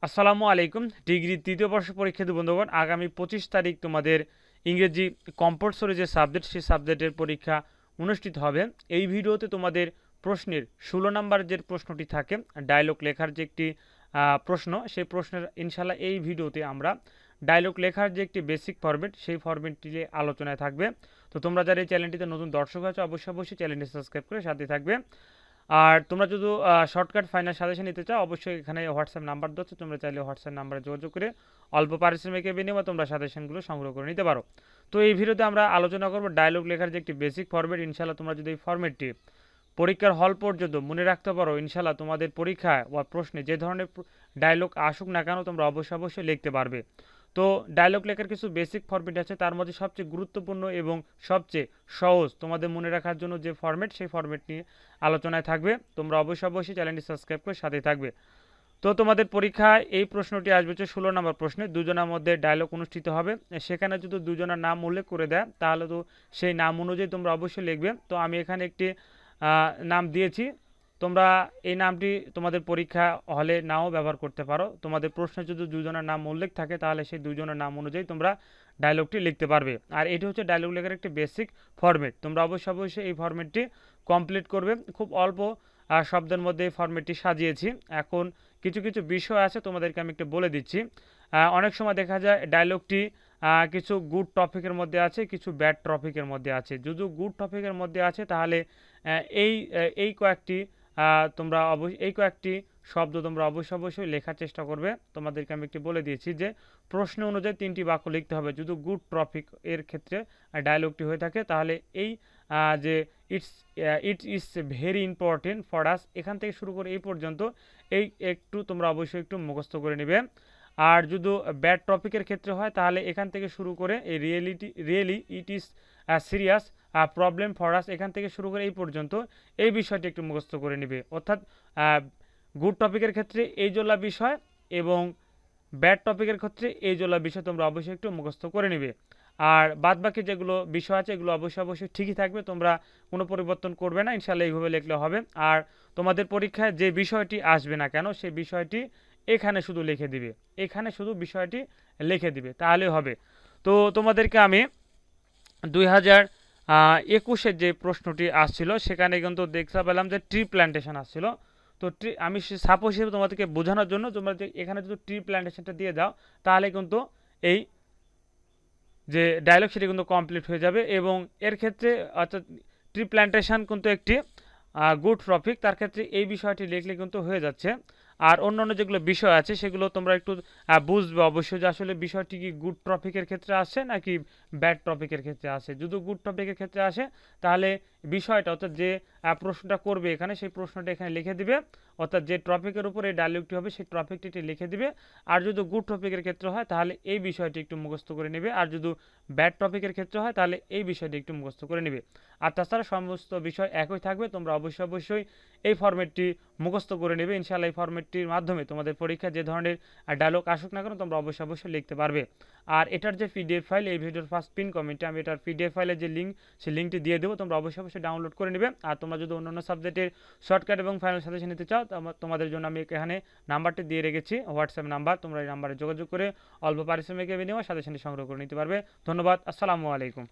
আসসালামু আলাইকুম। ডিগ্রি ৩য় বর্ষ পরীক্ষার্থী বন্ধুগণ, আগামী ২৫ তারিখ তোমাদের ইংরেজি কম্পালসরি যে সাবজেক্ট, সেই সাবজেক্টের পরীক্ষা অনুষ্ঠিত হবে। এই ভিডিওতে তোমাদের প্রশ্নের ১৬ নাম্বার যে প্রশ্নটি থাকে, ডায়লগ লেখার যে একটি প্রশ্ন, সেই প্রশ্নের ইনশাআল্লাহ এই ভিডিওতে আমরা ডায়লগ লেখার যে একটি বেসিক ফরম্যাট, সেই ফরম্যাটটি নিয়ে আলোচনায় থাকবে। তো তোমরা যারা এই চ্যানেলটিতে নতুন দর্শক আছো, অবশ্যই চ্যানেলটি সাবস্ক্রাইব করে সাথে থাকবে। আর তোমরা যদি শর্টকাট ফাইনাল সাজেশন নিতে চাও, অবশ্যই এখানে হোয়াটসঅ্যাপ নাম্বার দিচ্ছি, তোমরা চাইলে হোয়াটসঅ্যাপ নাম্বারে যোগাযোগ করে অল্প পারিশ্রমিকের বিনিময়ে তোমরা সাজেশনগুলো সংগ্রহ করে নিতে পারো। তো এই ভিডিওতে আমরা আলোচনা করব ডায়লগ লেখার যে একটি বেসিক ফরম্যাট। ইনশাআল্লাহ তোমরা যদি এই ফরম্যাটটি পরীক্ষার হল পর্যন্ত মনে রাখতে পারো, ইনশাআল্লাহ তোমাদের পরীক্ষায় বা প্রশ্নে যে ধরনের ডায়লগ আসুক না কেন, তোমরা অবশ্যই লিখতে পারবে। তো ডায়লগ লেখার কিছু বেসিক ফরম্যাট আছে, তার মধ্যে সবচেয়ে গুরুত্বপূর্ণ এবং সবচেয়ে সহজ তোমাদের মনে রাখার জন্য যে ফরম্যাট, সেই ফরম্যাট নিয়ে আলোচনায় থাকবে। তোমরা অবশ্যই চ্যানেলটি সাবস্ক্রাইব করে সাথে থাকবে। তো তোমাদের পরীক্ষায় এই প্রশ্নটি আসবে হচ্ছে ১৬ নম্বর প্রশ্নে, দুজনের মধ্যে ডায়লগ অনুষ্ঠিত হবে। সেখানে যদি দুজনের নাম উল্লেখ করে দেয়, তাহলে তো সেই নাম অনুযায়ী তোমরা অবশ্যই লিখবে। তো আমি এখানে একটি নাম দিয়েছি, তোমরা এই নামটি তোমাদের পরীক্ষা হলে নাও ব্যবহার করতে পারো। তোমাদের প্রশ্নে যদি দুজনের নাম উল্লেখ থাকে, তাহলে সেই দুজনের নাম অনুযায়ী তোমরা ডায়লগটি লিখতে পারবে। আর এটি হচ্ছে ডায়লগ লেখার একটি বেসিক ফরম্যাট। তোমরা অবশ্যই এই ফরম্যাটটি কমপ্লিট করবে। খুব অল্প শব্দের মধ্যে এই ফরম্যাটটি সাজিয়েছি। এখন কিছু বিষয় আছে, তোমাদেরকে আমি একটু বলে দিচ্ছি। অনেক সময় দেখা যায় ডায়লগটি কিছু গুড টপিকের মধ্যে আছে, কিছু ব্যাড টপিকের মধ্যে আছে। যদি গুড টপিকের মধ্যে আছে, তাহলে এই কয়েকটি এই কয়েকটি শব্দ তোমরা অবশ্যই লেখার চেষ্টা করবে। তোমাদেরকে আমি একটি বলে দিয়েছি যে প্রশ্ন অনুযায়ী ৩টি বাক্য লিখতে হবে। যদি গুড টপিক এর ক্ষেত্রে ডায়লগটি হয়ে থাকে, তাহলে এই যে it is very important for us, এখান থেকে শুরু করে এই পর্যন্ত এই একটু তোমরা অবশ্যই একটু মুখস্থ করে নেবে। আর যদি ব্যাড টপিকের ক্ষেত্রে হয়, তাহলে এখান থেকে শুরু করে এই really it is serious problem for us, এখান থেকে শুরু করে এই পর্যন্ত এই বিষয়টি একটু মুখস্থ করে নেবে। অর্থাৎ গুড টপিকের ক্ষেত্রে এই জোলা বিষয় এবং ব্যাড টপিকের ক্ষেত্রে এই জোলা বিষয় তোমরা অবশ্যই একটু মুখস্থ করে নেবে। আর বাদবাকি যেগুলো বিষয় আছে, এগুলো অবশ্যই ঠিকই থাকবে, তোমরা কোনো পরিবর্তন করবে না। ইনশাআল্লাহ এইভাবে লিখলে হবে। আর তোমাদের পরীক্ষায় যে বিষয়টি আসবে না কেন, সেই বিষয়টি এখানে শুধু লিখে দিবে, এখানে শুধু বিষয়টি লিখে দিবে, তাহলে হবে। তো তোমাদেরকে আমি 2021-এর যে প্রশ্নটি আসছিল, সেখানে কিন্তু দেখতে পেলাম যে ট্রি প্ল্যান্টেশন আসছিল। তো আমি সাপোজ হিসেবে তোমাদেরকে বোঝানোর জন্য তোমরা এখানে যদি ট্রি প্ল্যান্টেশনটা দিয়ে দাও, তাহলে কিন্তু এই যে ডায়লগ সেটি কিন্তু কমপ্লিট হয়ে যাবে। এবং এর ক্ষেত্রে অর্থাৎ ট্রি প্ল্যান্টেশন কিন্তু একটি গুড টপিক, তার ক্ষেত্রে এই বিষয়টি লিখলে কিন্তু হয়ে যাচ্ছে। আর অন্যান্য যেগুলো বিষয় আছে, সেগুলো তোমরা একটু বুঝবে অবশ্যই যে আসলে বিষয়টি কি গুড টপিকের ক্ষেত্রে আসে নাকি ব্যাড টপিকের ক্ষেত্রে আসে। যদি গুড টপিকের ক্ষেত্রে আসে, তাহলে বিষয়টা অর্থাৎ যে প্রশ্নটা করবে এখানে, সেই প্রশ্নটা এখানে লিখে দিবে। অর্থাৎ যে টপিকের উপরে এই ডায়লগটি হবে, সেই টপিকটি লিখে দিবে। আর যদি গুড টপিকের ক্ষেত্রে হয়, তাহলে এই বিষয়টি একটু মুখস্থ করে নেবে। আর যদি ব্যাড টপিকের ক্ষেত্রে হয়, তাহলে এই বিষয়টি একটু মুখস্থ করে নেবে। আর তাছাড়া সমস্ত বিষয় একই থাকবে। তোমরা অবশ্যই এই ফরম্যাটটি মুখস্থ করে নেবে। ইনশাআল্লাহ এই ফরম্যাটটির মাধ্যমে তোমাদের পরীক্ষা যে ধরনের ডায়লগ আসুক না কেন, তোমরা অবশ্যই লিখতে পারবে। আর এটার যে পিডিএফ ফাইল, এই ভিডিওর ফার্স্ট পিন কমেন্টে আমি এটার পিডিএফ ফাইলের যে লিঙ্ক, সেই লিঙ্কটি দিয়ে দেবো। তোমরা অবশ্যই ডাউনলোড করে নেবে। আর তোমরা যদি অন্যান্য সাবজেক্টের শর্টকাট এবং ফাইনাল সাজেশন নিতে চাও, তোমাদের জন্য আমি এখানে নাম্বারটি দিয়ে রেখেছি, হোয়াটসঅ্যাপ নাম্বার। তোমরা এই নাম্বারে যোগাযোগ করে অল্প পারিশ্রমিকের বিনিময়ে সাজেশনটি সংগ্রহ করে নিতে পারবে। ধন্যবাদ। আসসালামু আলাইকুম।